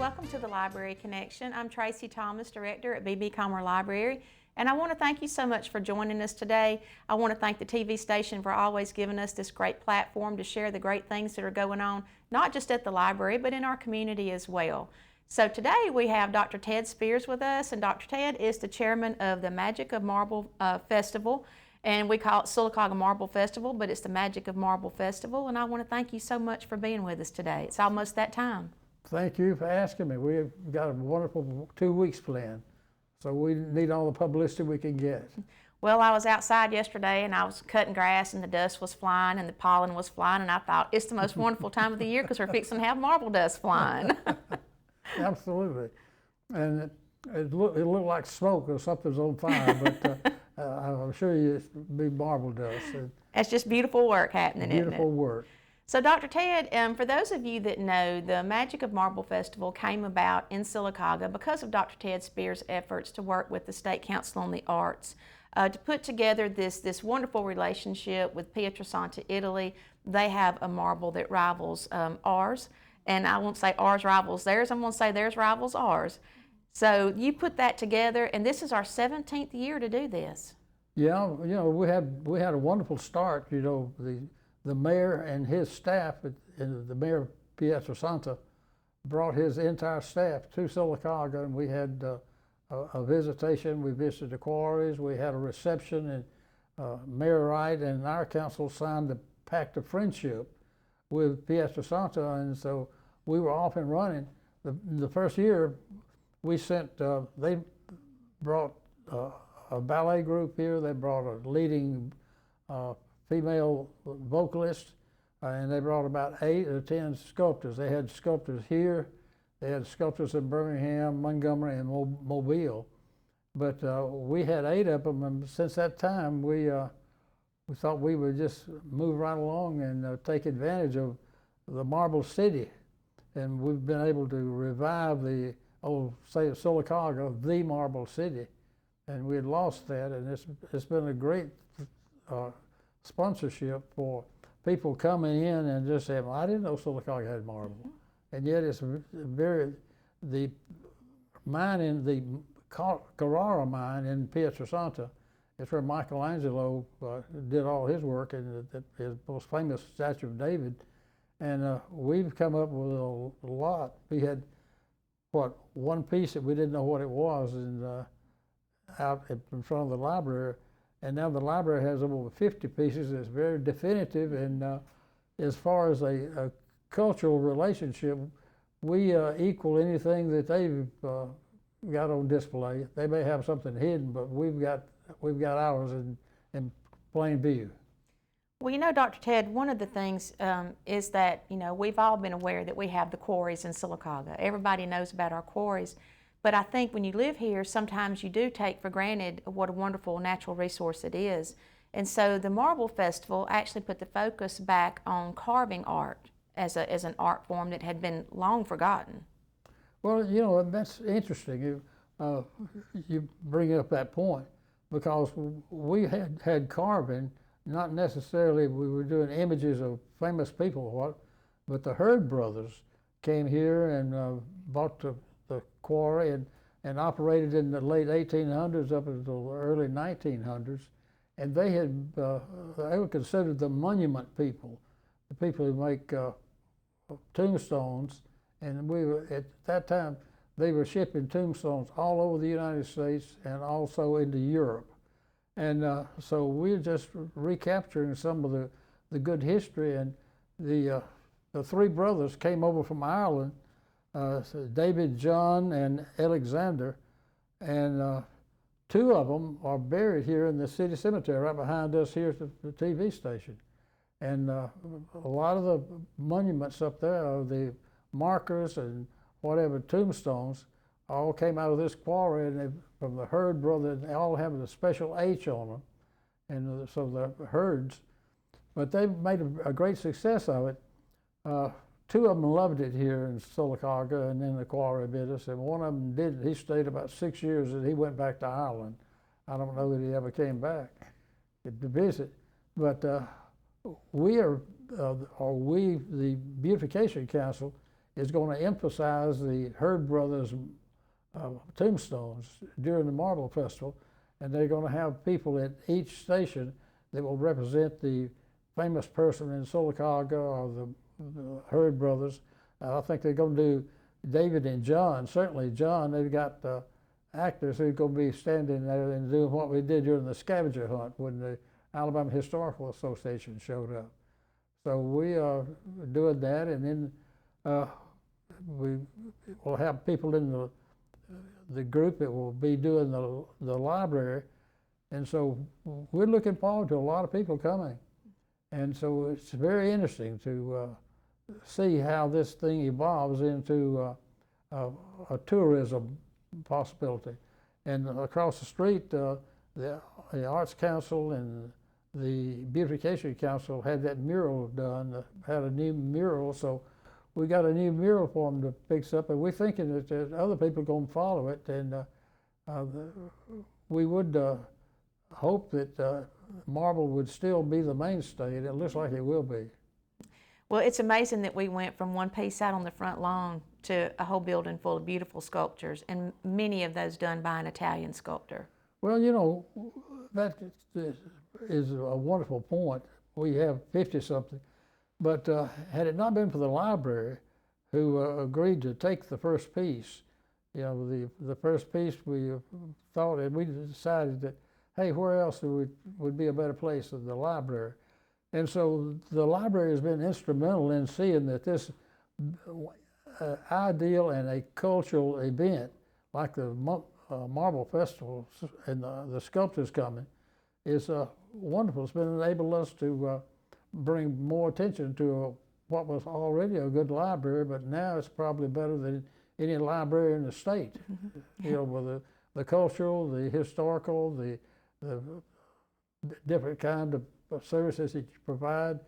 Welcome to the Library Connection. I'm Tracy Thomas, Director at B.B. Comer Library, and I want to thank you so much for joining us today. I want to thank the TV station for always giving us this great platform to share the great things that are going on, not just at the library, but in our community as well. So today we have Dr. Ted Spears with us, and Dr. Ted is the chairman of the Magic of Marble Festival, and we call it Sylacauga Marble Festival, but it's the Magic of Marble Festival, and I want to thank you so much for being with us today. It's almost that time. Thank you for asking me. We've got a wonderful 2 weeks planned, so we need all the publicity we can get. Well, I was outside yesterday and I was cutting grass and the dust was flying and the pollen was flying, and I thought it's the most wonderful time of the year because we're fixing to have marble dust flying. Absolutely. And it looked like smoke or something's on fire, but I'm sure it'll be marble dust. It's just beautiful work happening, isn't it? Beautiful work. So Dr. Ted, for those of you that know, the Magic of Marble Festival came about in Sylacauga because of Dr. Ted Spears' efforts to work with the State Council on the Arts to put together this wonderful relationship with Pietrasanta, Italy. They have a marble that rivals ours, and I won't say ours rivals theirs, I'm going to say theirs rivals ours. So you put that together, and this is our 17th year to do this. Yeah, you know, we had a wonderful start. You know, the mayor and his staff, and the mayor of Pietrasanta, brought his entire staff to Sylacauga, and we had a visitation. We visited the quarries. We had a reception, and Mayor Wright and our council signed the Pact of Friendship with Pietrasanta, and so we were off and running. The first year, we sent. They brought a ballet group here. They brought a leading female vocalist, and they brought about 8 or 10 sculptors. They had sculptors here, they had sculptors in Birmingham, Montgomery, and Mobile. But we had 8 of them, and since that time, we thought we would just move right along and take advantage of the Marble City. And we've been able to revive the old, say, Sylacauga, the Marble City. And we had lost that, and it's been a great sponsorship for people coming in and just saying, well, I didn't know Sylacauga had marble. And yet it's the mine in the Carrara mine in Pietrasanta, it's where Michelangelo did all his work, and his most famous statue of David. And we've come up with a lot. We had, one piece that we didn't know what it was, and out in front of the library. And now the library has over 50 pieces. It's very definitive, and as far as a cultural relationship, we equal anything that they've got on display. They may have something hidden, but we've got ours in plain view. Well, you know, Dr. Ted, one of the things is that, you know, we've all been aware that we have the quarries in Sylacauga. Everybody knows about our quarries. But I think when you live here, sometimes you do take for granted what a wonderful natural resource it is. And so the Marble Festival actually put the focus back on carving art as an art form that had been long forgotten. Well, you know, that's interesting. You bring up that point, because we had carving, not necessarily we were doing images of famous people, but the Hurd brothers came here and bought the quarry and operated in the late 1800s up until the early 1900s, and they were considered the monument people, the people who make tombstones. And we were, at that time, they were shipping tombstones all over the United States and also into Europe. And so we're just recapturing some of the good history. And the 3 brothers came over from Ireland, so David, John, and Alexander, and 2 of them are buried here in the city cemetery right behind us here at the TV station. And a lot of the monuments up there, are the markers and whatever tombstones, all came out of this quarry, and from the Hurd brothers. They all have a special H on them, and so the Hurds. But they made a great success of it. 2 of them loved it here in Sylacauga and in the quarry business, and one of them didn't. He stayed about 6 years, and he went back to Ireland. I don't know that he ever came back to visit. But the Beautification Council, is going to emphasize the Hurd Brothers tombstones during the Marble Festival, and they're going to have people at each station that will represent the famous person in Sylacauga or the Hurd Brothers. I think they're going to do David and John. Certainly John, they've got actors who are going to be standing there and doing what we did during the scavenger hunt when the Alabama Historical Association showed up. So we are doing that, and then we will have people in the group that will be doing the library, and so we're looking forward to a lot of people coming. And so it's very interesting to see how this thing evolves into a tourism possibility. And across the street, the Arts Council and the Beautification Council had that mural done, had a new mural, so we got a new mural for them to fix up, and we're thinking that other people are going to follow it, and we would hope that marble would still be the mainstay, and it looks like it will be. Well, it's amazing that we went from one piece out on the front lawn to a whole building full of beautiful sculptures, and many of those done by an Italian sculptor. Well, you know, that is a wonderful point. We have 50-something, but had it not been for the library, who agreed to take the first piece, you know, the first piece, we thought, and we decided that, hey, where else would be a better place than the library? And so the library has been instrumental in seeing that this ideal and a cultural event like the Marble Festival and the sculptors coming is wonderful. It's been enabled us to bring more attention to what was already a good library, but now it's probably better than any library in the state. You know, with the cultural, the historical, the different kind of services that you provide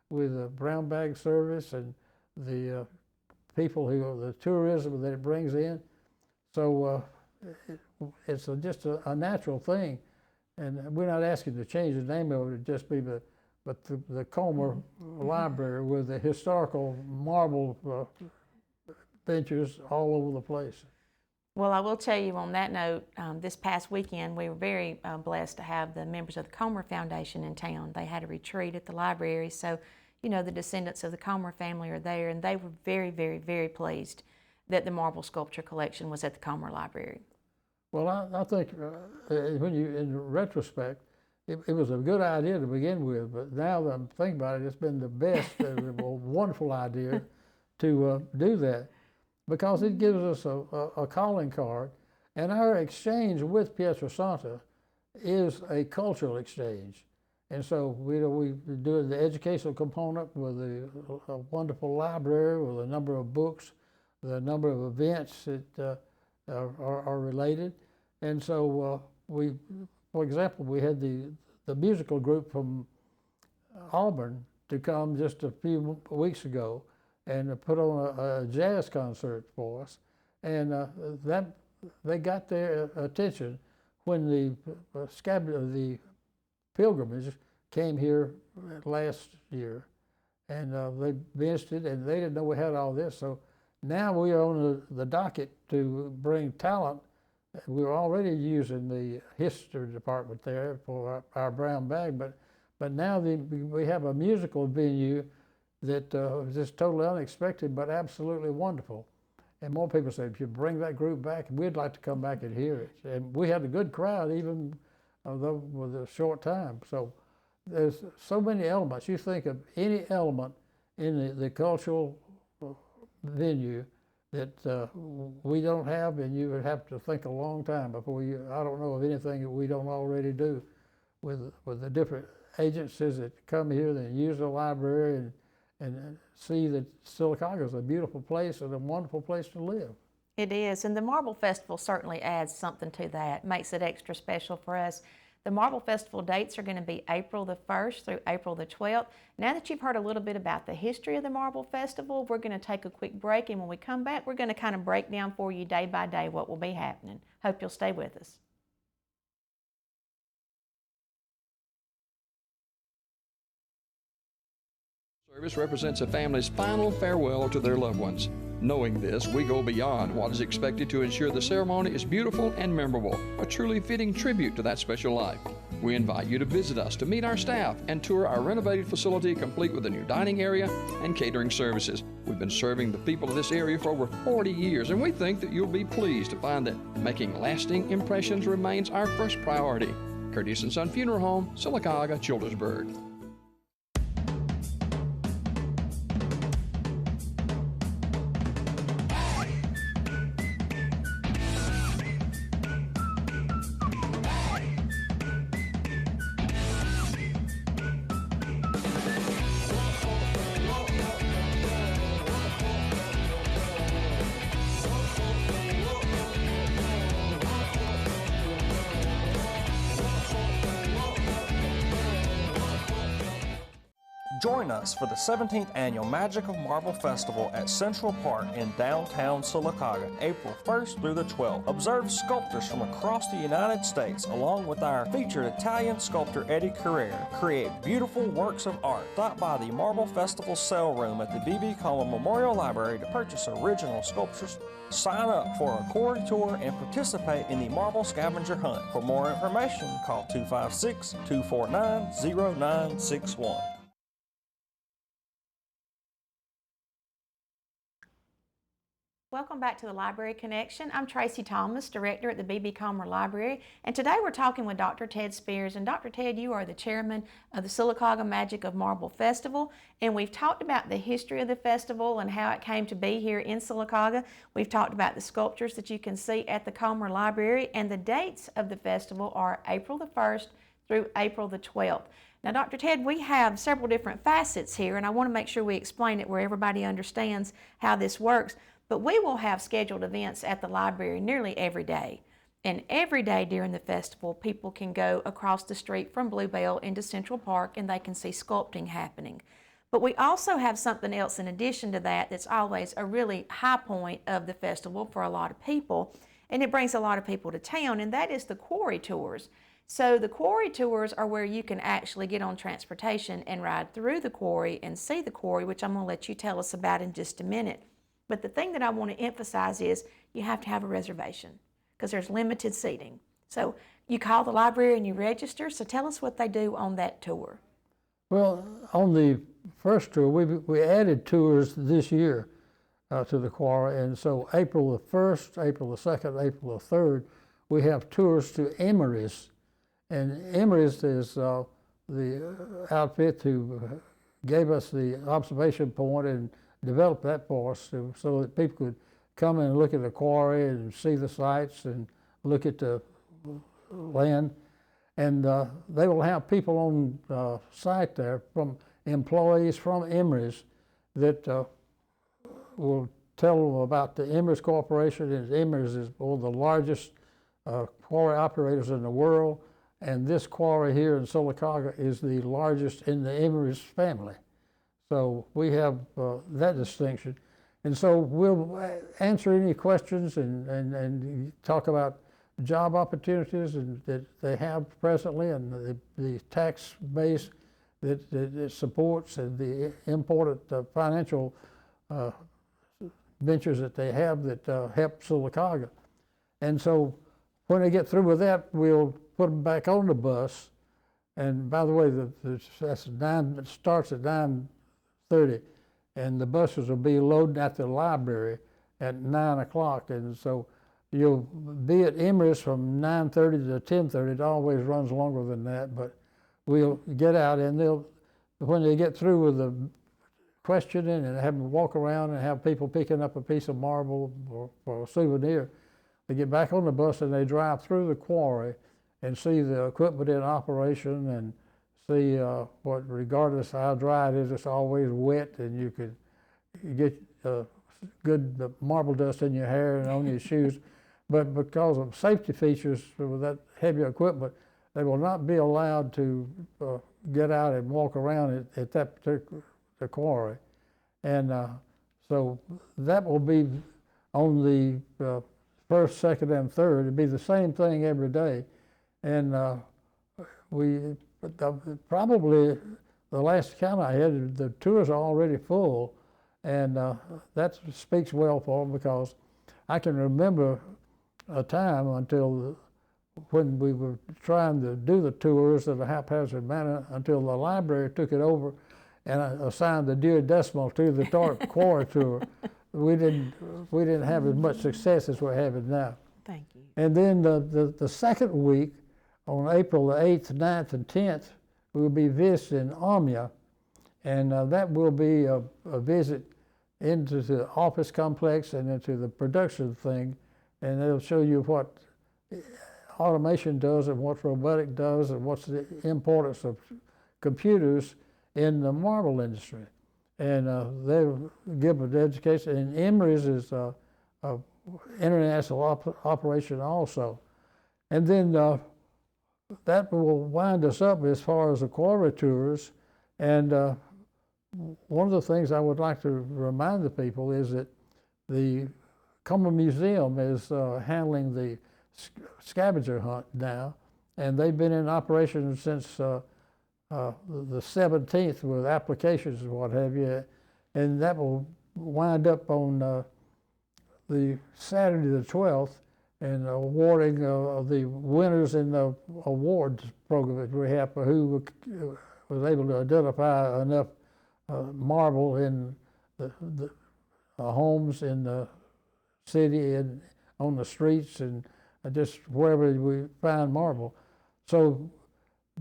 with the brown bag service and the people the tourism that it brings in. So it's just a natural thing, and we're not asking to change the name of it. It'd just be the Comer Library with the historical marble benches all over the place. Well, I will tell you on that note, this past weekend we were very blessed to have the members of the Comer Foundation in town. They had a retreat at the library, so you know the descendants of the Comer family are there, and they were very, very, very pleased that the marble sculpture collection was at the Comer Library. Well, I think when you, in retrospect, it was a good idea to begin with, but now that I'm thinking about it, it's been the best, a wonderful idea to do that, because it gives us a calling card, and our exchange with Pietrasanta is a cultural exchange. And so we do the educational component with a wonderful library with a number of books, the number of events that are related. And so for example, we had the musical group from Auburn to come just a few weeks ago and put on a jazz concert for us. And they got their attention when the pilgrimage came here last year, and they missed it, and they didn't know we had all this. So now we are on the docket to bring talent. We're already using the history department there for our brown bag, but now we have a musical venue that was just totally unexpected, but absolutely wonderful. And more people say, if you bring that group back, we'd like to come back and hear it. And we had a good crowd, even though with a short time. So there's so many elements. You think of any element in the cultural venue that we don't have, and you would have to think a long time before I don't know of anything that we don't already do with the different agencies that come here that use the library and see that Sylacauga is a beautiful place and a wonderful place to live. It is, and the Marble Festival certainly adds something to that, makes it extra special for us. The Marble Festival dates are going to be April the 1st through April the 12th. Now that you've heard a little bit about the history of the Marble Festival, we're going to take a quick break, and when we come back, we're going to kind of break down for you day by day what will be happening. Hope you'll stay with us. Service represents a family's final farewell to their loved ones. Knowing this, we go beyond what is expected to ensure the ceremony is beautiful and memorable, a truly fitting tribute to that special life. We invite you to visit us to meet our staff and tour our renovated facility complete with a new dining area and catering services. We've been serving the people of this area for over 40 years, and we think that you'll be pleased to find that making lasting impressions remains our first priority. Curtis & Son Funeral Home, Sylacauga, Childersburg. Join us for the 17th Annual Magic of Marble Festival at Central Park in downtown Sylacauga, April 1st through the 12th. Observe sculptors from across the United States, along with our featured Italian sculptor Eddie Carrera, create beautiful works of art. Stop by the Marble Festival sale room at the B.B. Coleman Memorial Library to purchase original sculptures, sign up for a quarry tour, and participate in the Marble Scavenger Hunt. For more information, call 256-249-0961. Welcome back to the Library Connection. I'm Tracy Thomas, Director at the B.B. Comer Library, and today we're talking with Dr. Ted Spears. And Dr. Ted, you are the chairman of the Sylacauga Magic of Marble Festival, and we've talked about the history of the festival and how it came to be here in Sylacauga. We've talked about the sculptures that you can see at the Comer Library, and the dates of the festival are April the 1st through April the 12th. Now, Dr. Ted, we have several different facets here, and I want to make sure we explain it where everybody understands how this works. But we will have scheduled events at the library nearly every day. And every day during the festival, people can go across the street from Bluebell into Central Park and they can see sculpting happening. But we also have something else in addition to that that's always a really high point of the festival for a lot of people. And it brings a lot of people to town, and that is the quarry tours. So the quarry tours are where you can actually get on transportation and ride through the quarry and see the quarry, which I'm going to let you tell us about in just a minute. But the thing that I want to emphasize is you have to have a reservation because there's limited seating. So you call the library and you register. So tell us what they do on that tour. Well, on the first tour, we added tours this year to the quarry, and so April the 1st, April the 2nd, April the 3rd, we have tours to Emery's. And Emery's is the outfit who gave us the observation point and developed that for us so that people could come and look at the quarry and see the sights and look at the land. And they will have people on site there, from employees from Emery's, that will tell them about the Emery's Corporation. And Emery's is one of the largest quarry operators in the world, and this quarry here in Sylacauga is the largest in the Emery's family. So we have that distinction. And so we'll answer any questions and talk about job opportunities that they have presently, and the tax base that it supports, and the important financial ventures that they have that help Sylacauga. And so when they get through with that, we'll put them back on the bus. And by the way, it starts at 9:30, and the buses will be loading at the library at 9 o'clock. And so you'll be at Emery's from 9:30 to 10:30. It always runs longer than that, but we'll get out, and when they get through with the questioning and have them walk around and have people picking up a piece of marble or a souvenir, they get back on the bus and they drive through the quarry and see the equipment in operation and see what, regardless of how dry it is, it's always wet, and you could get good marble dust in your hair and on your shoes. But because of safety features with that heavy equipment, they will not be allowed to get out and walk around at that particular quarry. And so that will be on the first, second, and third. It'll be the same thing every day. And we probably the last count I had, the tours are already full, and that speaks well for them, because I can remember a time when we were trying to do the tours in a haphazard manner until the library took it over and assigned the Dewey Decimal to the quarry tour. We didn't have as much success as we're having now. Thank you. And then the second week, on April the 8th, 9th, and 10th, we'll be visiting Omnia, and that will be a visit into the office complex and into the production thing, and it'll show you what automation does and what robotic does and what's the importance of computers in the marble industry. And they'll give an education, and Emery's is a international operation also. And then that will wind us up as far as the quarry tours. And one of the things I would like to remind the people is that the Comer Museum is handling the scavenger hunt now, and they've been in operation since the 17th with applications and what have you, and that will wind up on the Saturday the 12th, and awarding the winners in the awards program that we have for who was able to identify enough marble in the homes in the city and on the streets and just wherever we find marble. So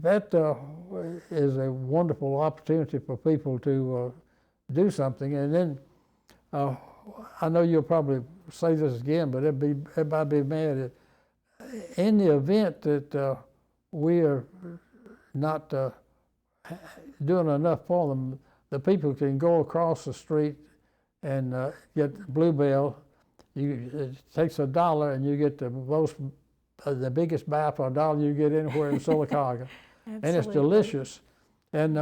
that is a wonderful opportunity for people to do something. And then I know you'll probably say this again, but everybody be mad. In the event that we are not doing enough for them, the people can go across the street and get Bluebell. It takes $1 and you get the biggest buy for $1 you get anywhere in Sylacauga. And it's delicious. And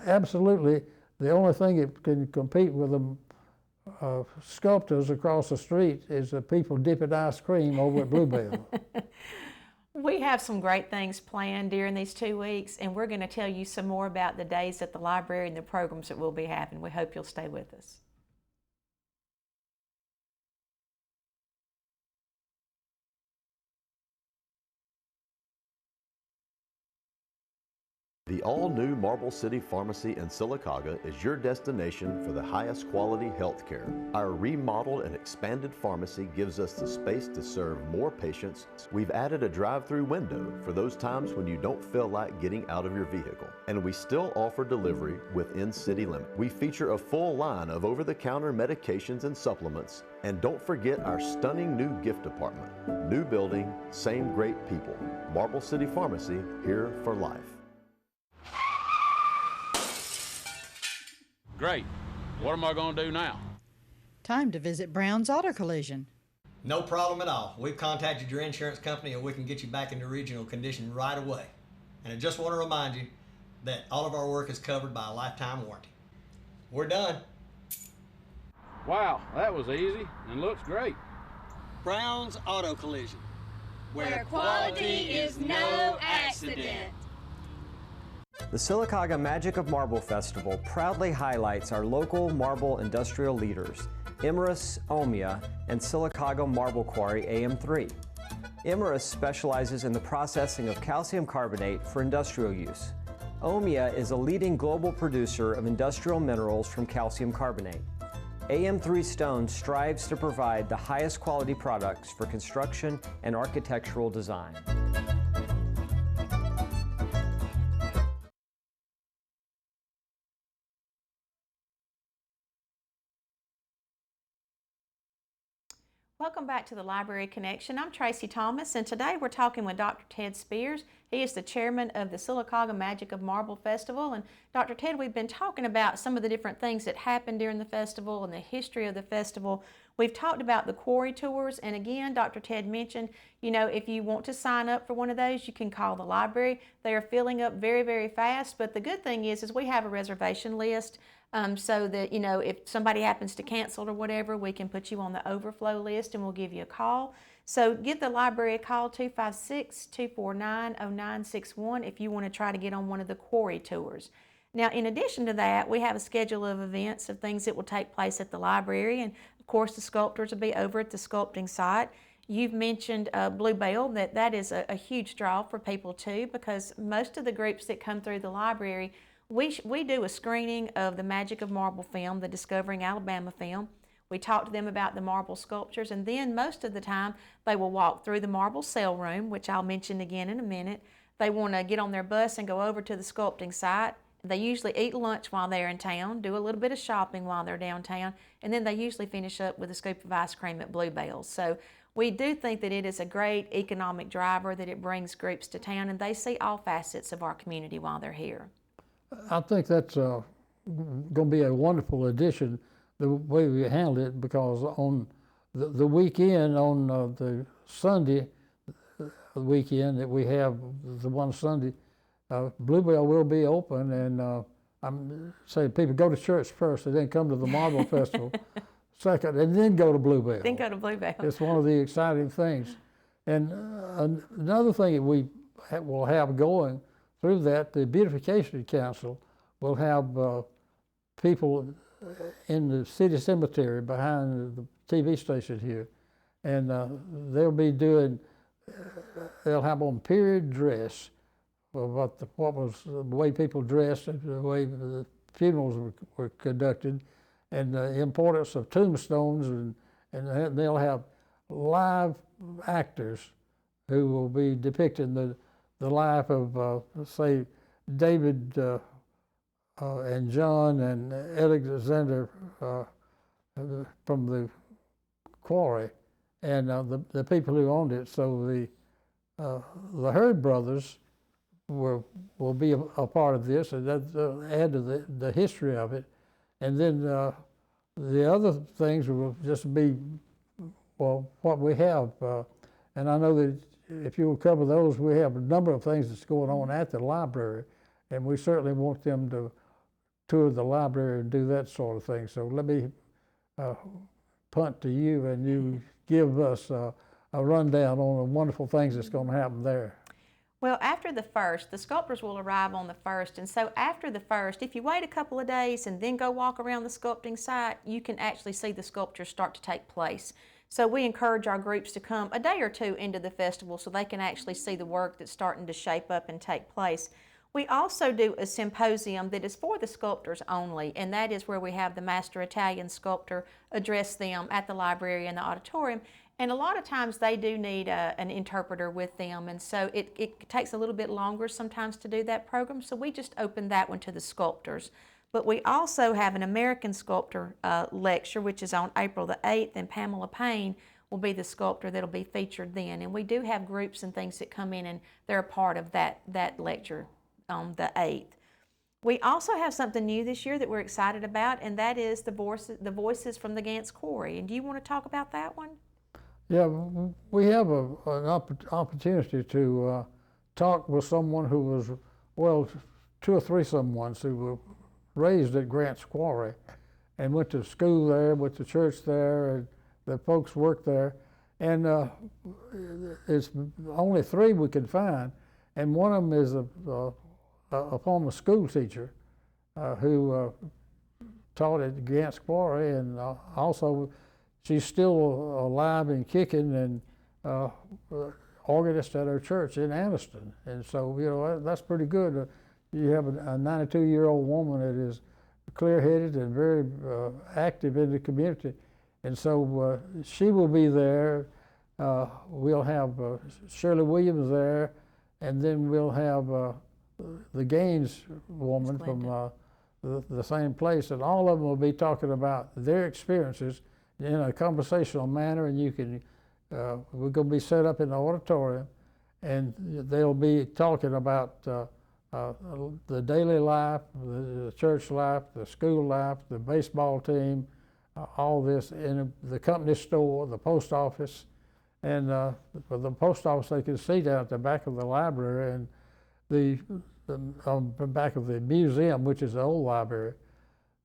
absolutely, the only thing that can compete with them sculptors across the street is the people dipping ice cream over at Bluebell. We have some great things planned during these 2 weeks, and we're going to tell you some more about the days at the library and the programs that we'll be having. We hope you'll stay with us. The all-new Marble City Pharmacy in Sylacauga is your destination for the highest quality health care. Our remodeled and expanded pharmacy gives us the space to serve more patients. We've added a drive-through window for those times when you don't feel like getting out of your vehicle. And we still offer delivery within city limits. We feature a full line of over-the-counter medications and supplements. And don't forget our stunning new gift department. New building, same great people. Marble City Pharmacy, here for life. Great. What am I going to do now? Time to visit Brown's Auto Collision. No problem at all. We've contacted your insurance company and we can get you back into original condition right away. And I just want to remind you that all of our work is covered by a lifetime warranty. We're done. Wow, that was easy and looks great. Brown's Auto Collision, where quality is no accident. The Sylacauga Magic of Marble Festival proudly highlights our local marble industrial leaders, Imerys, Omnia, and Sylacauga Marble Quarry AM3. Imerys specializes in the processing of calcium carbonate for industrial use. Omnia is a leading global producer of industrial minerals from calcium carbonate. AM3 Stone strives to provide the highest quality products for construction and architectural design. Welcome back to the Library Connection. I'm Tracy Thomas, and today we're talking with Dr. Ted Spears. He is the chairman of the Sylacauga Magic of Marble Festival. And Dr. Ted, we've been talking about some of the different things that happened during the festival and the history of the festival. We've talked about the quarry tours, and again, Dr. Ted mentioned, you know, if you want to sign up for one of those, you can call the library. They are filling up very, very fast, but the good thing is we have a reservation list. So that, you know, if somebody happens to cancel or whatever, we can put you on the overflow list and we'll give you a call. So give the library a call, 256-249-0961, if you want to try to get on one of the quarry tours. Now, in addition to that, we have a schedule of events of things that will take place at the library, and of course the sculptors will be over at the sculpting site. You've mentioned Bluebell, that is a huge draw for people too, because most of the groups that come through the library, we do a screening of the Magic of Marble film, the Discovering Alabama film. We talk to them about the marble sculptures, and then most of the time they will walk through the marble cell room, which I'll mention again in a minute. They want to get on their bus and go over to the sculpting site. They usually eat lunch while they're in town, do a little bit of shopping while they're downtown, and then they usually finish up with a scoop of ice cream at Bluebell's. So we do think that it is a great economic driver, that it brings groups to town, and they see all facets of our community while they're here. I think that's going to be a wonderful addition, the way we handle it, because on the weekend, on the Sunday weekend that we have, the one Sunday, Bluebell will be open, and I'm saying people go to church first and then come to the Marble Festival second, and then go to Bluebell. Then go to Bluebell. It's one of the exciting things. And another thing that we will have going through that, the Beautification Council will have people in the city cemetery behind the TV station here, and they'll be doing, they'll have on period dress, what was the way people dressed, the way the funerals were conducted, and the importance of tombstones, and they'll have live actors who will be depicting the life of, say, David and John and Alexander from the quarry, and the people who owned it. So the Hurd brothers will be a part of this, and that add to the history of it. And then the other things will just be, well, what we have. And I know that if you will cover those, we have a number of things that's going on at the library, and we certainly want them to tour the library and do that sort of thing. So let me punt to you, and you give us a rundown on the wonderful things that's going to happen there. Well, after the 1st, the sculptors will arrive on the 1st, and so after the 1st, if you wait a couple of days and then go walk around the sculpting site, you can actually see the sculptures start to take place. So we encourage our groups to come a day or two into the festival so they can actually see the work that's starting to shape up and take place. We also do a symposium that is for the sculptors only, and that is where we have the master Italian sculptor address them at the library and the auditorium. And a lot of times they do need an interpreter with them, and so it takes a little bit longer sometimes to do that program, so we just opened that one to the sculptors. But we also have an American sculptor lecture, which is on April the 8th, and Pamela Payne will be the sculptor that'll be featured then. And we do have groups and things that come in, and they're a part of that lecture on the 8th. We also have something new this year that we're excited about, and that is the Voices from the Gants Quarry. And do you want to talk about that one? Yeah, we have an opportunity to talk with someone who was, well, 2 or 3 someones who were raised at Grants Quarry and went to school there, went to church there, and the folks worked there. And it's only 3 we could find, and one of them is a former school teacher who taught at Grants Quarry, and also she's still alive and kicking, and organist at her church in Anniston. And so, you know, that's pretty good. You have a 92-year-old woman that is clear-headed and very active in the community. And so she will be there. We'll have Shirley Williams there, and then we'll have the Gaines woman from the same place. And all of them will be talking about their experiences in a conversational manner, and you can, we're going to be set up in the auditorium, and they'll be talking about the daily life, the church life, the school life, the baseball team, all this in the company store, the post office, and for the post office they can see down at the back of the library, and the back of the museum, which is the old library.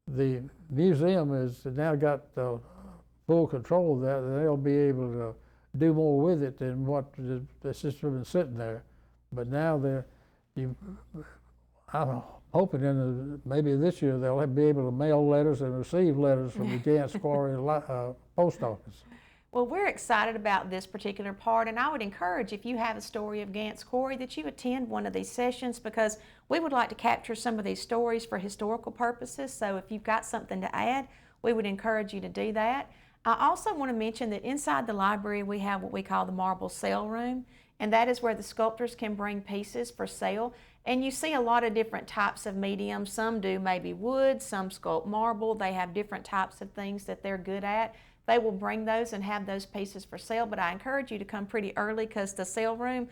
The museum has now got full control of that, and they'll be able to do more with it than what that's just been sitting there. But now hoping maybe this year they'll be able to mail letters and receive letters from the Gants Quarry post office. Well, we're excited about this particular part, and I would encourage, if you have a story of Gants Quarry, that you attend one of these sessions, because we would like to capture some of these stories for historical purposes. So if you've got something to add, we would encourage you to do that. I also want to mention that inside the library we have what we call the marble sale room, and that is where the sculptors can bring pieces for sale. And you see a lot of different types of mediums. Some do maybe wood, some sculpt marble. They have different types of things that they're good at. They will bring those and have those pieces for sale, but I encourage you to come pretty early, because the sale room,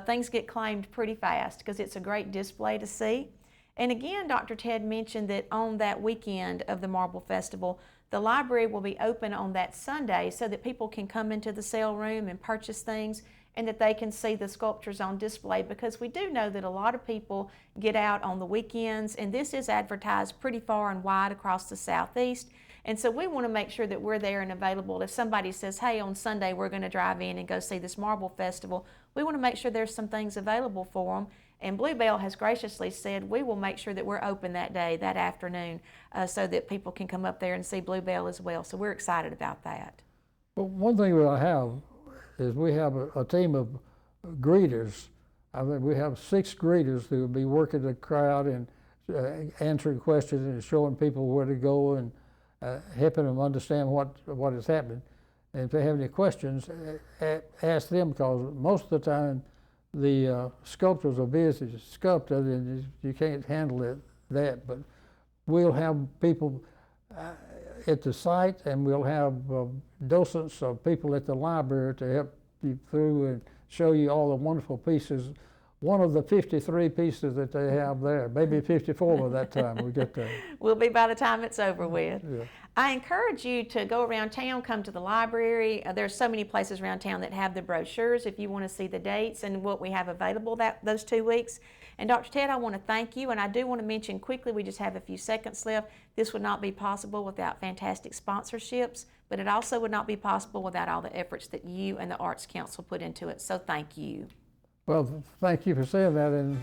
things get claimed pretty fast, because it's a great display to see. And again, Dr. Ted mentioned that on that weekend of the Marble Festival, the library will be open on that Sunday so that people can come into the sale room and purchase things, and that they can see the sculptures on display, because we do know that a lot of people get out on the weekends, and this is advertised pretty far and wide across the Southeast. And so we want to make sure that we're there and available. If somebody says, hey, on Sunday we're going to drive in and go see this Marble Festival, we want to make sure there's some things available for them. And Bluebell has graciously said we will make sure that we're open that day, that afternoon, so that people can come up there and see Bluebell as well. So we're excited about that. Well, one thing we'll have is we have a team of greeters. I think we have 6 greeters who will be working the crowd and answering questions and showing people where to go, and helping them understand what is happening. And if they have any questions, ask them, because most of the time the sculptors are busy sculpting and you can't handle that. But we'll have people at the site, and we'll have docents of people at the library to help you through and show you all the wonderful pieces. One of the 53 pieces that they have there, maybe 54 by that time we get there. We'll be by the time it's over with. Yeah. I encourage you to go around town, come to the library. There's so many places around town that have the brochures if you want to see the dates and what we have available those 2 weeks. And Dr. Ted, I want to thank you, and I do want to mention quickly, we just have a few seconds left, this would not be possible without fantastic sponsorships, but it also would not be possible without all the efforts that you and the Arts Council put into it. So thank you. Well, thank you for saying that, and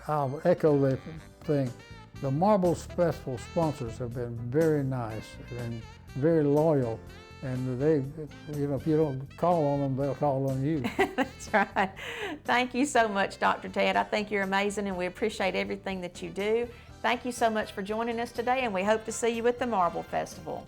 I'll echo that thing. The Marble Festival sponsors have been very nice and very loyal, and they, if you don't call on them, they'll call on you. That's right. Thank you so much, Dr. Ted. I think you're amazing, and we appreciate everything that you do. Thank you so much for joining us today, and we hope to see you at the Marble Festival.